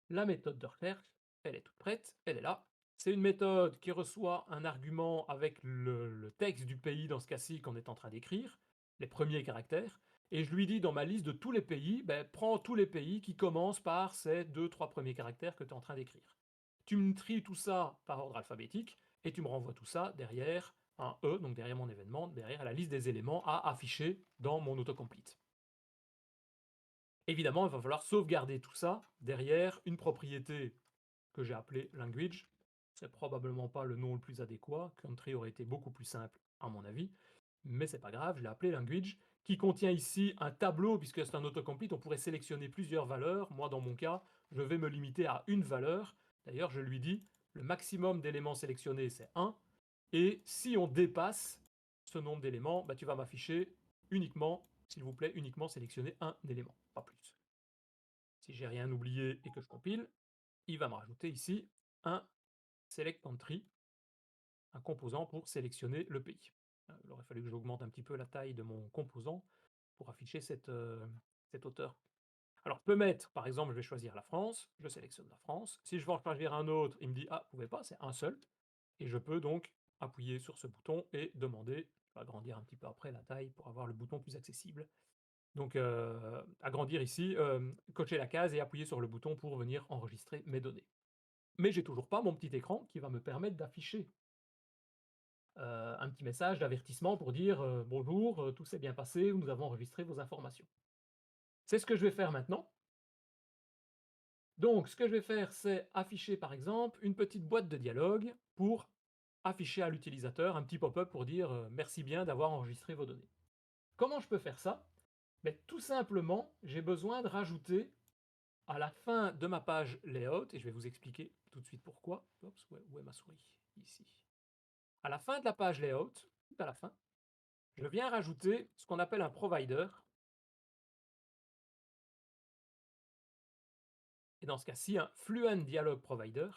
La méthode de recherche, elle est toute prête, elle est là. C'est une méthode qui reçoit un argument avec le texte du pays, dans ce cas-ci, qu'on est en train d'écrire, les premiers caractères, et je lui dis dans ma liste de tous les pays, prends tous les pays qui commencent par ces 2-3 premiers caractères que tu es en train d'écrire. Tu me tries tout ça par ordre alphabétique, et tu me renvoies tout ça derrière un E, donc derrière mon événement, derrière la liste des éléments à afficher dans mon autocomplete. Évidemment, il va falloir sauvegarder tout ça derrière une propriété que j'ai appelée language. C'est probablement pas le nom le plus adéquat. Country aurait été beaucoup plus simple, à mon avis. Mais c'est pas grave, je l'ai appelé language, qui contient ici un tableau, puisque c'est un autocomplete, on pourrait sélectionner plusieurs valeurs. Moi, dans mon cas, je vais me limiter à une valeur. D'ailleurs, je lui dis, le maximum d'éléments sélectionnés, c'est 1. Et si on dépasse ce nombre d'éléments, tu vas m'afficher uniquement, s'il vous plaît, uniquement sélectionner un élément, pas plus. Si j'ai rien oublié et que je compile, il va me rajouter ici un select country, un composant pour sélectionner le pays. Il aurait fallu que j'augmente un petit peu la taille de mon composant pour afficher cette hauteur. Alors, je peux mettre, par exemple, je vais choisir la France, je sélectionne la France. Si je veux en choisir un autre, il me dit, ah, vous pouvez pas, c'est un seul. Et je peux donc appuyer sur ce bouton et demander, je vais agrandir un petit peu après la taille pour avoir le bouton plus accessible. Donc, agrandir ici, cocher la case et appuyer sur le bouton pour venir enregistrer mes données. Mais j'ai toujours pas mon petit écran qui va me permettre d'afficher un petit message d'avertissement pour dire bonjour, tout s'est bien passé, nous avons enregistré vos informations. C'est ce que je vais faire maintenant. Donc, ce que je vais faire, c'est afficher par exemple une petite boîte de dialogue pour afficher à l'utilisateur un petit pop-up pour dire merci bien d'avoir enregistré vos données. Comment je peux faire ça? Tout simplement, j'ai besoin de rajouter à la fin de ma page layout, et je vais vous expliquer tout de suite pourquoi. Oups, où est ma souris? Ici. À la fin de la page layout, tout à la fin, je viens rajouter ce qu'on appelle un provider. Et dans ce cas-ci, un Fluent Dialog Provider.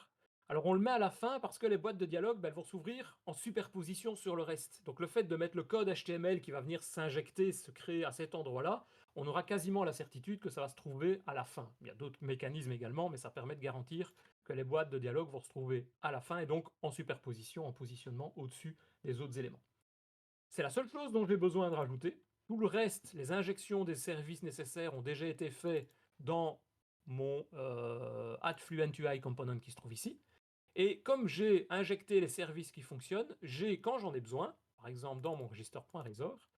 Alors on le met à la fin parce que les boîtes de dialogue, elles vont s'ouvrir en superposition sur le reste. Donc le fait de mettre le code HTML qui va venir s'injecter, se créer à cet endroit-là, on aura quasiment la certitude que ça va se trouver à la fin. Il y a d'autres mécanismes également, mais ça permet de garantir que les boîtes de dialogue vont se trouver à la fin et donc en superposition, en positionnement au-dessus des autres éléments. C'est la seule chose dont j'ai besoin de rajouter. Tout le reste, les injections des services nécessaires ont déjà été faits dans mon add_fluent_UI component qui se trouve ici. Et comme j'ai injecté les services qui fonctionnent, j'ai, quand j'en ai besoin, par exemple dans mon register.resort,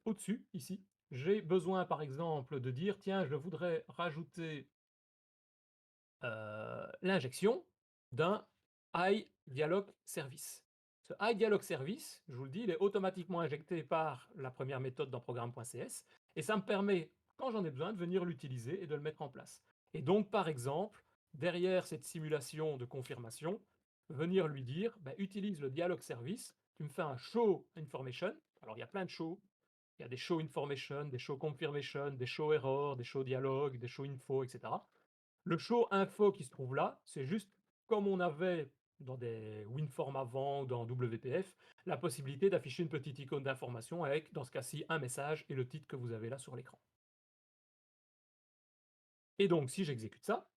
au-dessus, ici, j'ai besoin par exemple de dire, tiens, je voudrais rajouter l'injection d'un iDialog service. Ce iDialog service, je vous le dis, il est automatiquement injecté par la première méthode dans programme.cs et ça me permet, quand j'en ai besoin, de venir l'utiliser et de le mettre en place. Et donc, par exemple, derrière cette simulation de confirmation, venir lui dire, bah, utilise le dialog service, tu me fais un show information. Alors, il y a plein de shows. Il y a des show information, des show confirmation, des show error, des show dialogue, des show info, etc. Le show info qui se trouve là, c'est juste comme on avait dans des WinForm avant ou dans WPF, la possibilité d'afficher une petite icône d'information avec, dans ce cas-ci, un message et le titre que vous avez là sur l'écran. Et donc, si j'exécute ça,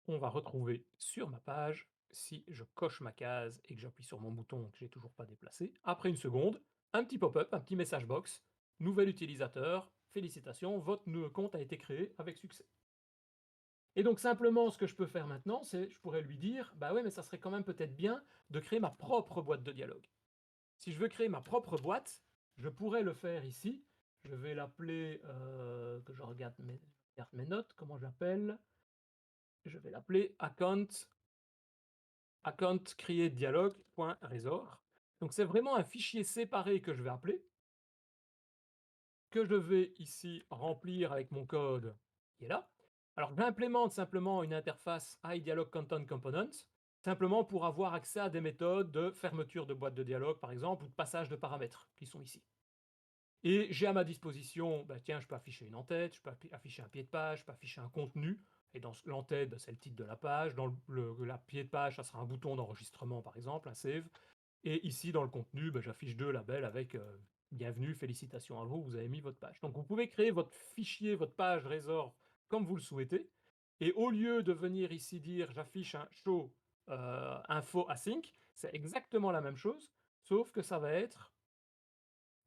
on va retrouver sur ma page, si je coche ma case et que j'appuie sur mon bouton que j'ai toujours pas déplacé, après une seconde, un petit pop-up, un petit message box, nouvel utilisateur, félicitations, votre compte a été créé avec succès. Et donc simplement, ce que je peux faire maintenant, c'est je pourrais lui dire, bah ouais, mais ça serait quand même peut-être bien de créer ma propre boîte de dialogue. Si je veux créer ma propre boîte, je pourrais le faire ici. Je vais l'appeler, que je regarde mes notes, comment je l'appelle? Je vais l'appeler account create dialogue.resort. Donc c'est vraiment un fichier séparé que je vais appeler, que je vais ici remplir avec mon code qui est là. Alors j'implémente simplement une interface iDialog Content Component, simplement pour avoir accès à des méthodes de fermeture de boîte de dialogue, par exemple, ou de passage de paramètres, qui sont ici. Et j'ai à ma disposition, bah tiens, je peux afficher une en-tête, je peux afficher un pied de page, je peux afficher un contenu, et dans l'en-tête, bah, c'est le titre de la page, dans la pied de page, ça sera un bouton d'enregistrement, par exemple, un save, et ici, dans le contenu, bah, j'affiche deux labels avec bienvenue, félicitations à vous, vous avez mis votre page. Donc vous pouvez créer votre fichier, votre page Resort comme vous le souhaitez. Et au lieu de venir ici dire j'affiche un show info async, c'est exactement la même chose, sauf que ça va être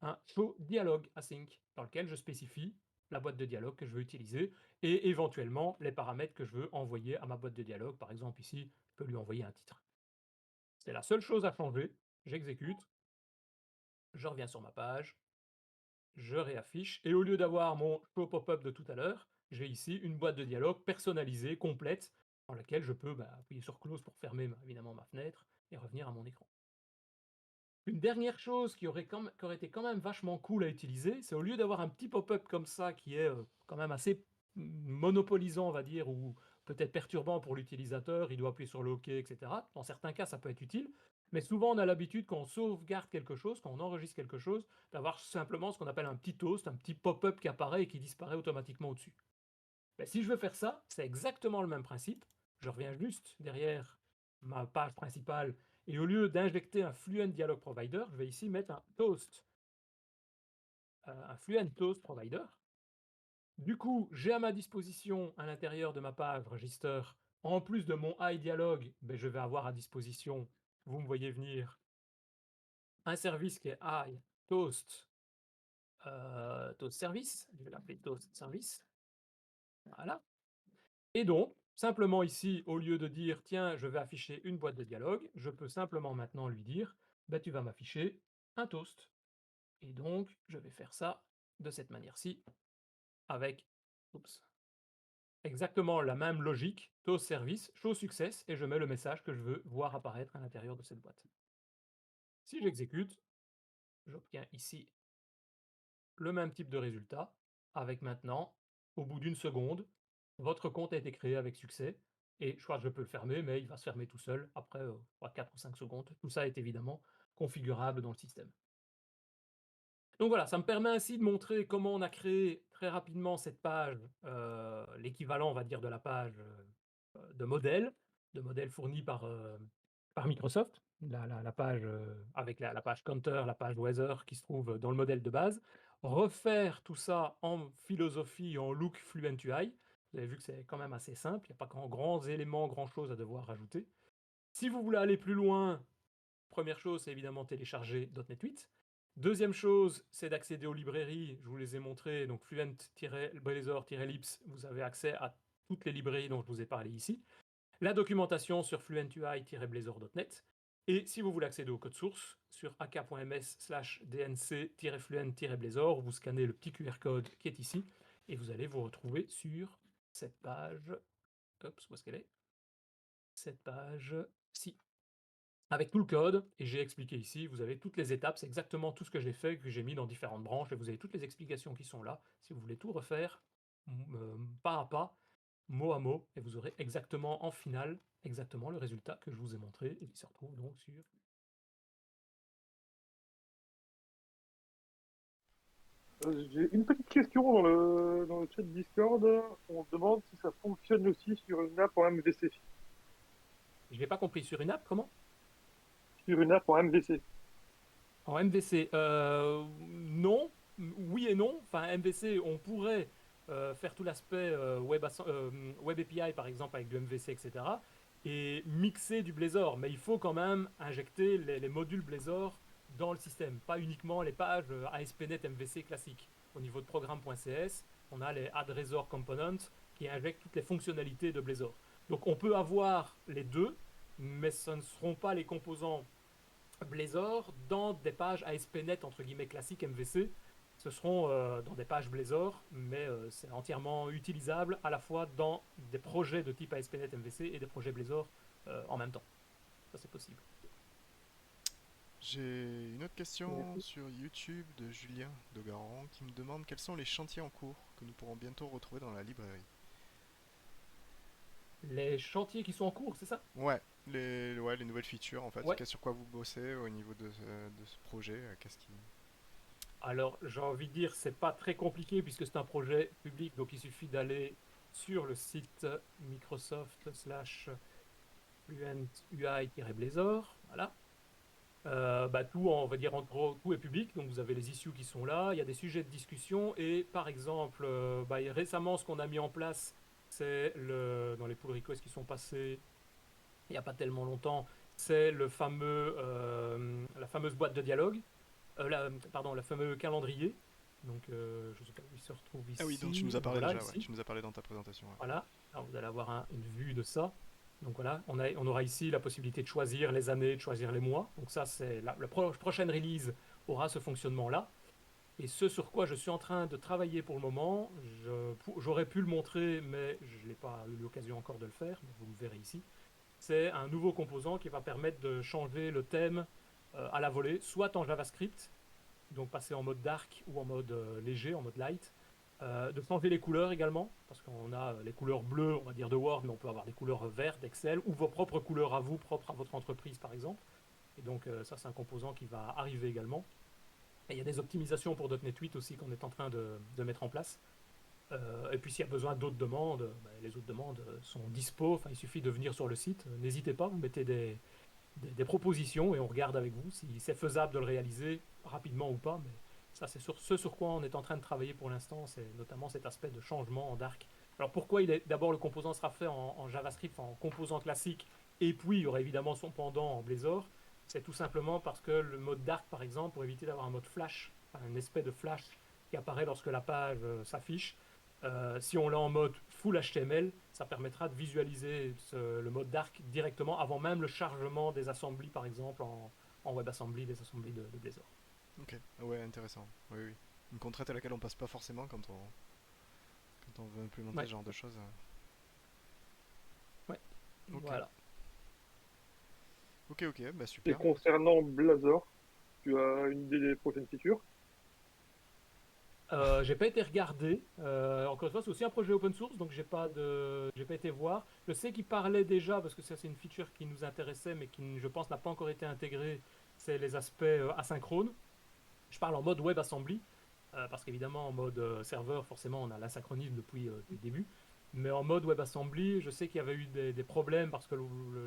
un show dialogue async, dans lequel je spécifie la boîte de dialogue que je veux utiliser et éventuellement les paramètres que je veux envoyer à ma boîte de dialogue. Par exemple, ici, je peux lui envoyer un titre. C'est la seule chose à changer. J'exécute, je reviens sur ma page, je réaffiche, et au lieu d'avoir mon show pop-up de tout à l'heure, j'ai ici une boîte de dialogue personnalisée, complète, dans laquelle je peux appuyer sur close pour fermer évidemment ma fenêtre et revenir à mon écran. Une dernière chose qui aurait été quand même vachement cool à utiliser, c'est au lieu d'avoir un petit pop-up comme ça qui est quand même assez monopolisant, on va dire, ou peut-être perturbant pour l'utilisateur, il doit appuyer sur le OK, etc. Dans certains cas, ça peut être utile, mais souvent on a l'habitude, quand on sauvegarde quelque chose, quand on enregistre quelque chose, d'avoir simplement ce qu'on appelle un petit toast, un petit pop-up qui apparaît et qui disparaît automatiquement au-dessus. Ben, si je veux faire ça, c'est exactement le même principe. Je reviens juste derrière ma page principale et au lieu d'injecter un Fluent Dialog Provider, je vais ici mettre un Fluent Toast Provider. Du coup, j'ai à ma disposition à l'intérieur de ma page Register, en plus de mon iDialog, ben, je vais avoir à disposition, vous me voyez venir, un service qui est iToast Toast Service. Je vais l'appeler Toast Service. Voilà. Et donc, simplement ici, au lieu de dire tiens, je vais afficher une boîte de dialogue, je peux simplement maintenant lui dire bah, tu vas m'afficher un toast. Et donc, je vais faire ça de cette manière-ci, avec oups, exactement la même logique, toast service, show success, et je mets le message que je veux voir apparaître à l'intérieur de cette boîte. Si j'exécute, j'obtiens ici le même type de résultat, avec maintenant, au bout d'une seconde, votre compte a été créé avec succès, et je crois que je peux le fermer, mais il va se fermer tout seul après 4 ou 5 secondes. Tout ça est évidemment configurable dans le système. Donc voilà, ça me permet ainsi de montrer comment on a créé très rapidement cette page, l'équivalent, on va dire, de la page de modèle fourni par Microsoft, la page avec la page counter, la page weather qui se trouve dans le modèle de base. Refaire tout ça en philosophie, en look Fluent UI. Vous avez vu que c'est quand même assez simple, il n'y a pas grands éléments, grand chose à devoir rajouter. Si vous voulez aller plus loin, première chose, c'est évidemment télécharger .NET 8. Deuxième chose, c'est d'accéder aux librairies, je vous les ai montrées, donc Fluent-Blazor-Lips, vous avez accès à toutes les librairies dont je vous ai parlé ici. La documentation sur fluentui-blazor.net. Et si vous voulez accéder au code source, sur ak.ms/dnc-fluent-blazor, vous scannez le petit QR code qui est ici, et vous allez vous retrouver sur cette page. Hop, où est-ce qu'elle est? Cette page-ci. Avec tout le code, et j'ai expliqué ici, vous avez toutes les étapes, c'est exactement tout ce que j'ai fait, que j'ai mis dans différentes branches, et vous avez toutes les explications qui sont là. Si vous voulez tout refaire, pas à pas, mot à mot, et vous aurez exactement en finale, exactement le résultat que je vous ai montré, et qui se retrouve donc sur... J'ai une petite question dans le chat Discord. On se demande si ça fonctionne aussi sur une app en MVC. Je n'ai pas compris, sur une app, comment? Sur une app en MVC. En MVC, non, oui et non. Enfin, MVC, on pourrait faire tout l'aspect Web API, par exemple, avec du MVC, etc. Et mixer du Blazor. Mais il faut quand même injecter les modules Blazor dans le système, pas uniquement les pages ASP.NET MVC classiques. Au niveau de programme.cs, on a les Add Razor Components qui injectent toutes les fonctionnalités de Blazor. Donc on peut avoir les deux, mais ce ne seront pas les composants Blazor dans des pages ASP.NET entre guillemets classiques MVC. Ce seront dans des pages Blazor, mais c'est entièrement utilisable à la fois dans des projets de type ASP.NET MVC et des projets Blazor en même temps. Ça, c'est possible. J'ai une autre question Merci. sur YouTube de Julien Dogaran qui me demande quels sont les chantiers en cours que nous pourrons bientôt retrouver dans la librairie. Les chantiers qui sont en cours, c'est ça? Ouais, les nouvelles features en fait. Ouais. Sur quoi vous bossez au niveau de ce projet qu'est-ce qui... Alors, j'ai envie de dire, c'est pas très compliqué puisque c'est un projet public, donc il suffit d'aller sur le site Microsoft /fluentui-blazor. Voilà. Tout, on va dire en gros, tout est public, donc vous avez les issues qui sont là, il y a des sujets de discussion, et par exemple, récemment, ce qu'on a mis en place, c'est dans les pull requests qui sont passés il n'y a pas tellement longtemps, c'est la fameuse boîte de dialogue, pardon, le fameux calendrier. Donc, je ne sais pas où il se retrouve Ah oui, donc tu ici. nous as parlé Voilà, déjà, ouais. ici. Tu nous as parlé dans ta présentation. Ouais. Voilà. Alors, vous allez avoir une vue de ça. Donc voilà, on aura ici la possibilité de choisir les années, de choisir les mois. Donc ça, c'est la prochaine release aura ce fonctionnement-là. Et ce sur quoi je suis en train de travailler pour le moment, j'aurais pu le montrer, mais je n'ai pas eu l'occasion encore de le faire, mais vous me verrez ici. C'est un nouveau composant qui va permettre de changer le thème à la volée, soit en JavaScript, donc passer en mode dark ou en mode léger, en mode light. De changer les couleurs également, parce qu'on a les couleurs bleues, on va dire de Word, mais on peut avoir des couleurs vertes d'Excel, ou vos propres couleurs à vous, propres à votre entreprise par exemple. Et donc ça, c'est un composant qui va arriver également. Et il y a des optimisations pour .NET 8 aussi qu'on est en train de mettre en place. Et puis s'il y a besoin d'autres demandes, les autres demandes sont dispo, enfin, il suffit de venir sur le site. N'hésitez pas, vous mettez des propositions et on regarde avec vous si c'est faisable de le réaliser rapidement ou pas. Mais ça, c'est ce sur quoi on est en train de travailler pour l'instant, c'est notamment cet aspect de changement en Dark. Alors pourquoi d'abord le composant sera fait en JavaScript, en composant classique, et puis il y aura évidemment son pendant en Blazor. C'est tout simplement parce que le mode Dark, par exemple, pour éviter d'avoir un mode flash, enfin, un aspect de flash qui apparaît lorsque la page s'affiche, si on l'a en mode full HTML, ça permettra de visualiser le mode dark directement avant même le chargement des assemblées, par exemple en WebAssembly, des assemblées de Blazor. Ok, ouais, intéressant. Oui, oui. Une contrainte à laquelle on passe pas forcément quand on veut implémenter Ouais, ce genre de choses. ouais, Ok, voilà. ok, bah Et super. concernant Blazor, tu as une idée des prochaines features? J'ai pas été regarder. Encore une fois, c'est aussi un projet open source, donc j'ai pas été voir. Je sais qu'il parlait déjà parce que ça c'est une feature qui nous intéressait, mais qui, je pense, n'a pas encore été intégrée. C'est les aspects asynchrones. Je parle en mode WebAssembly, parce qu'évidemment, en mode serveur, forcément, on a l'asynchronisme depuis le début. Mais en mode WebAssembly, je sais qu'il y avait eu des problèmes parce que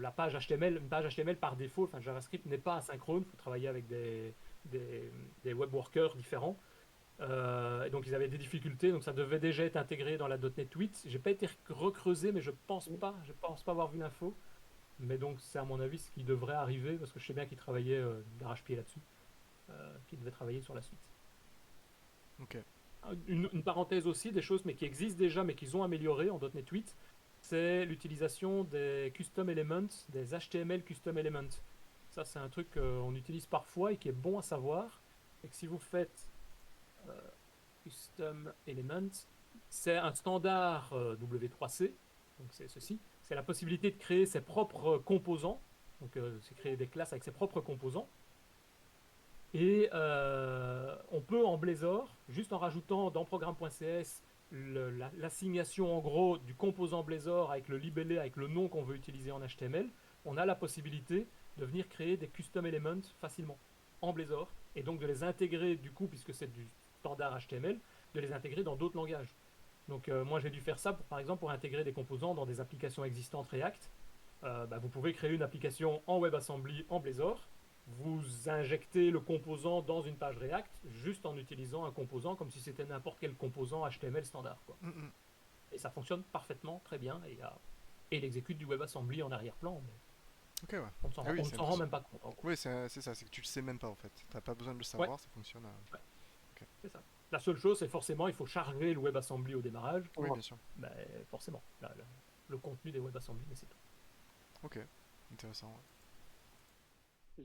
la page HTML, une page HTML par défaut, enfin JavaScript n'est pas asynchrone, il faut travailler avec des web workers différents. Et donc ils avaient des difficultés, donc ça devait déjà être intégré dans la .NET 8. J'ai pas été recreusé, mais je pense pas avoir vu l'info. Mais donc c'est à mon avis ce qui devrait arriver, parce que je sais bien qu'ils travaillaient d'arrache-pied là-dessus, qu'ils devaient travailler sur la suite. Ok. Une parenthèse aussi, des choses mais qui existent déjà, mais qu'ils ont amélioré en .NET 8, c'est l'utilisation des custom elements, des HTML custom elements. Ça, c'est un truc qu'on utilise parfois et qui est bon à savoir. Et que si vous faites custom element, c'est un standard W3C, donc c'est ceci, c'est la possibilité de créer ses propres composants, donc c'est créer des classes avec ses propres composants. Et on peut en Blazor, juste en rajoutant dans programme.cs l'assignation en gros du composant Blazor avec le libellé, avec le nom qu'on veut utiliser en HTML, on a la possibilité de venir créer des custom elements facilement en Blazor et donc de les intégrer du coup, puisque c'est du standard HTML, de les intégrer dans d'autres langages. Donc moi j'ai dû faire ça par exemple pour intégrer des composants dans des applications existantes React. Vous pouvez créer une application en WebAssembly en Blazor, vous injectez le composant dans une page React juste en utilisant un composant comme si c'était n'importe quel composant HTML standard, quoi. Et ça fonctionne parfaitement, très bien, et il exécute du WebAssembly en arrière-plan, mais Ok, ouais. on Ah oui, ne c'est s'en rend impressionnant. même pas compte, en gros. Oui, c'est ça, c'est que tu le sais même pas en fait. T'as pas besoin de le Ouais, savoir, ça fonctionne. ouais, Ok. c'est ça. La seule chose, c'est forcément, il faut charger le WebAssembly au démarrage. Oui, Voilà. bien sûr. Ben, forcément, le contenu des WebAssembly nécessite. Ok, intéressant. Ouais.